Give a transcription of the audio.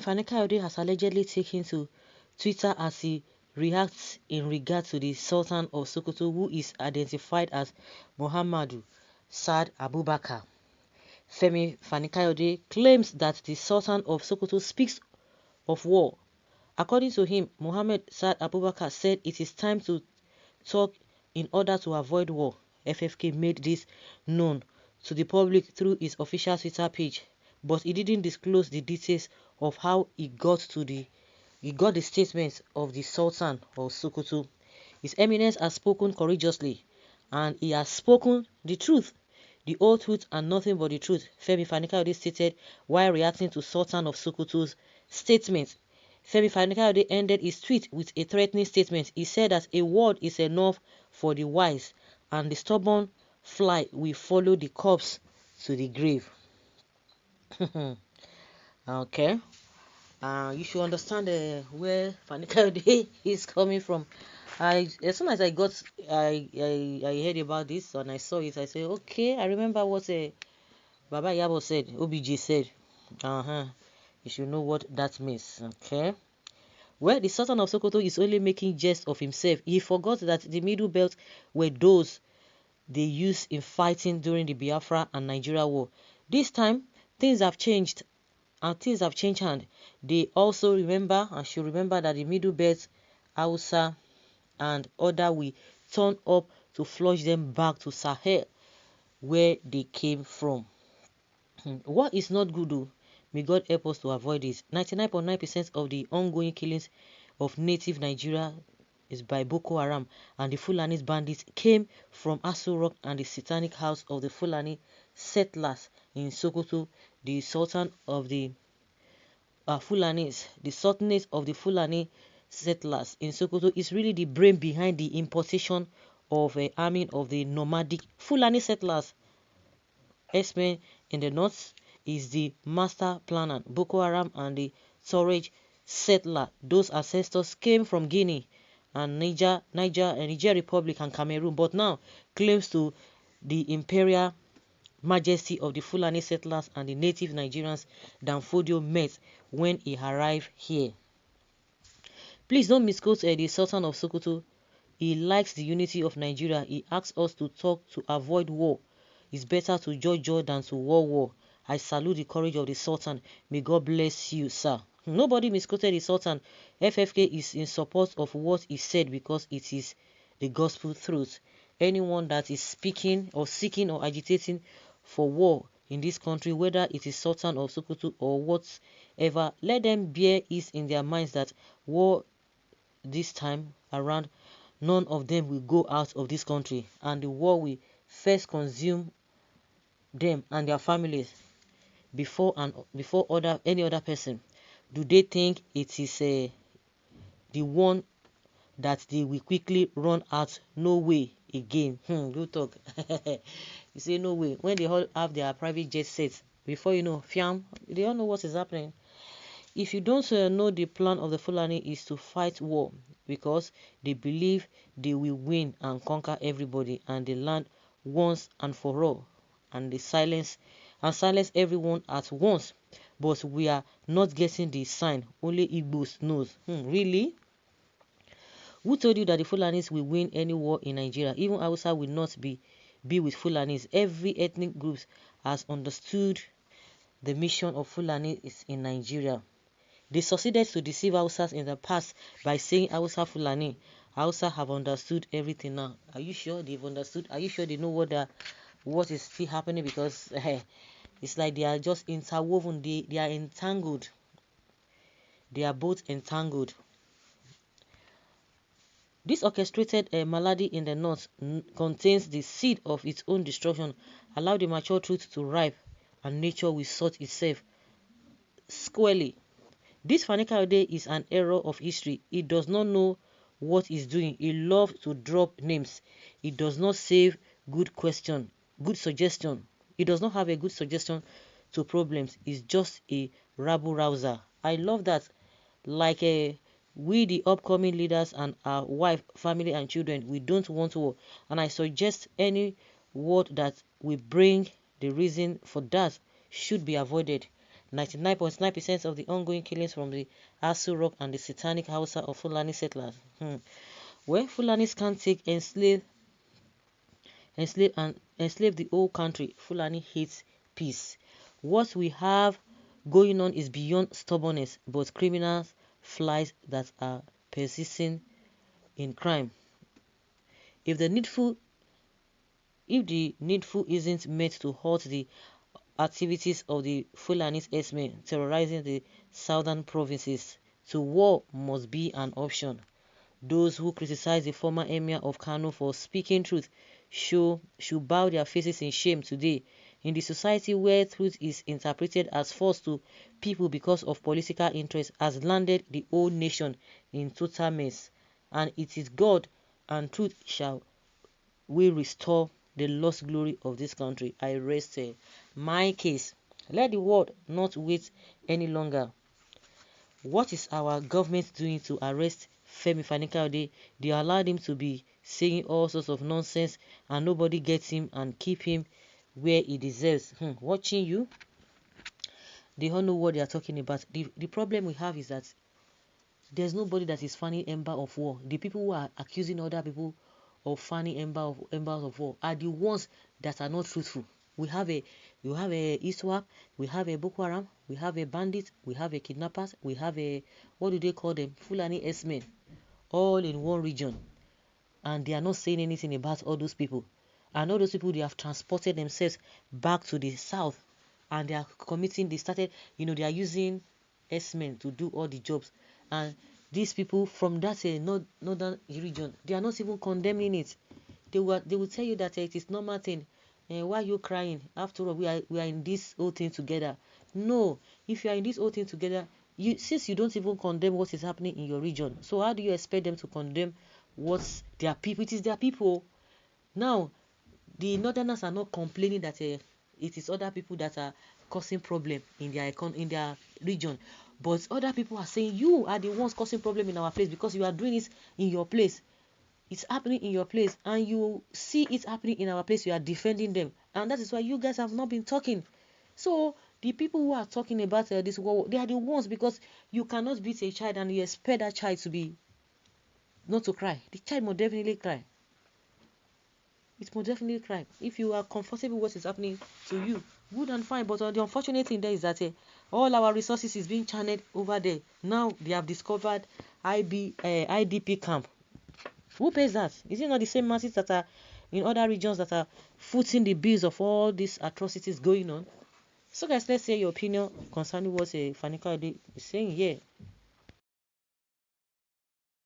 Fani Kayode has allegedly taken to Twitter as he reacts in regard to the Sultan of Sokoto, who is identified as Muhammadu Saad Abubakar. Fani Kayode claims that the Sultan of Sokoto speaks of war. According to him, Muhammad Saad Abubakar said it is time to talk in order to avoid war. FFK made this known to the public through his official Twitter page, but he didn't disclose the details of how he got the statements of the Sultan of Sokoto. His Eminence has spoken courageously, and he has spoken the truth, the whole truth and nothing but the truth, Femi Fani Kayode stated while reacting to Sultan of Sokoto's statement. Femi Fani Kayode ended his tweet with a threatening statement. He said that a word is enough for the wise, and the stubborn fly will follow the corpse to the grave. Okay. You should understand where Fani Kayode is coming from. As soon as I heard about this and I saw it, I said, okay, I remember what Baba Yabo said, OBJ said. You should know what that means. Okay. Well, the Sultan of Sokoto is only making jest of himself. He forgot that the Middle Belt were those they used in fighting during the Biafra and Nigeria war. This time, things have changed, and things have changed hand. They also remember and should remember that the Middle Belt, Hausa, and other will turn up to flush them back to Sahel, where they came from. What is not good, though? May God help us to avoid this. 99.9% of the ongoing killings of native Nigeria is by Boko Haram, and the Fulani bandits came from Aso Rock and the satanic house of the Fulani settlers in Sokoto. The Sultan of the Fulanis, the Sultanate of the Fulani settlers in Sokoto is really the brain behind the importation of army of the nomadic Fulani settlers. Herdsmen in the north is the master planner. Boko Haram and the Tuareg settler. Those ancestors came from Guinea and Niger Republic and Cameroon, but now claims to the imperial majesty of the Fulani settlers and the native Nigerians Danfodio met when he arrived here. Please don't misquote the Sultan of Sokoto. He likes the unity of Nigeria. He asks us to talk to avoid war. It's better to judge than to war. I salute the courage of the Sultan. May God bless you, sir. Nobody misquoted the Sultan. FFK is in support of what he said because it is the gospel truth. Anyone that is speaking or seeking or agitating for war in this country, whether it is Sultan of Sokoto or whatever, let them bear it in their minds that war this time around, none of them will go out of this country, and the war will first consume them and their families before any other person. Do they think it is the one that they will quickly run out? No way again. Good talk. You say no way. When they all have their private jet sets, before you know, fiam, they all know what is happening. If you don't know, the plan of the Fulani is to fight war because they believe they will win and conquer everybody and the land once and for all, and silence everyone at once. But we are not getting the sign. Only Igbos knows. Really? Who told you that the Fulanis will win any war in Nigeria? Even Hausa will not be with Fulanis. Every ethnic group has understood the mission of Fulani is in Nigeria. They succeeded to deceive Hausas in the past by saying Hausa Fulani. Hausa have understood everything now. Are you sure they've understood? Are you sure they know what is still happening? Because it's like they are just interwoven. They are entangled. They are both entangled. This orchestrated malady in the north contains the seed of its own destruction. Allow the mature truth to ripe, and nature will sort itself squarely. This Fani Kayode is an error of history. He does not know what he's doing. He loves to drop names. He does not save good suggestion. He does not have a good suggestion to problems. He's just a rabble rouser. I love that. Like we the upcoming leaders and our wife, family and children, we don't want war. And I suggest any word that will bring the reason for that should be avoided. 99.9% of the ongoing killings from the Asu Rock and the Satanic Hausa of Fulani settlers. When Fulanis can't take enslave the whole country, Fulani hates peace. What we have going on is beyond stubbornness, but criminals, flies that are persisting in crime. If the needful isn't met to halt the activities of the Fulani Herdsmen terrorizing the southern provinces, so war must be an option. Those who criticize the former emir of Kano for speaking truth should bow their faces in shame today. In the society where truth is interpreted as false to people because of political interest, has landed the whole nation in total mess. And it is God and truth shall will restore the lost glory of this country. I rest my case. Let the world not wait any longer. What is our government doing to arrest Femi Kayode? They allowed him to be saying all sorts of nonsense and nobody gets him and keep him where he deserves. Watching you, they don't know what they are talking about. The problem we have is that there's nobody that is Fani ember of war. The people who are accusing other people of Fani embers of war are the ones that are not truthful. We have a ISWAP, we have a Boko Haram, we have a bandit, we have a kidnappers, we have a, what do they call them, Fulani Herdsmen, all in one region, and they are not saying anything about all those people. And all those people, they have transported themselves back to the south, and they are committing. They started, they are using herdsmen to do all the jobs, and these people from that northern region, they are not even condemning it. They will tell you that it is normal thing. Why are you crying? After all, we are in this whole thing together. No, if you are in this whole thing together, since you don't even condemn what is happening in your region, so how do you expect them to condemn what their people? It is their people. Now, the northerners are not complaining that it is other people that are causing problem in their region, but other people are saying you are the ones causing problem in our place because you are doing it in your place. It's happening in your place, and you see it happening in our place. You are defending them, and that is why you guys have not been talking. So the people who are talking about this war, they are the ones, because you cannot beat a child and you expect that child to be not to cry. The child must definitely cry. It must definitely cry. If you are comfortable with what is happening to you, good and fine. But the unfortunate thing there is that all our resources is being channeled over there. Now they have discovered IDP camp. Who pays that? Is it not the same masses that are in other regions that are footing the bills of all these atrocities going on? So guys, let's say your opinion concerning what Fani Kayode is saying here.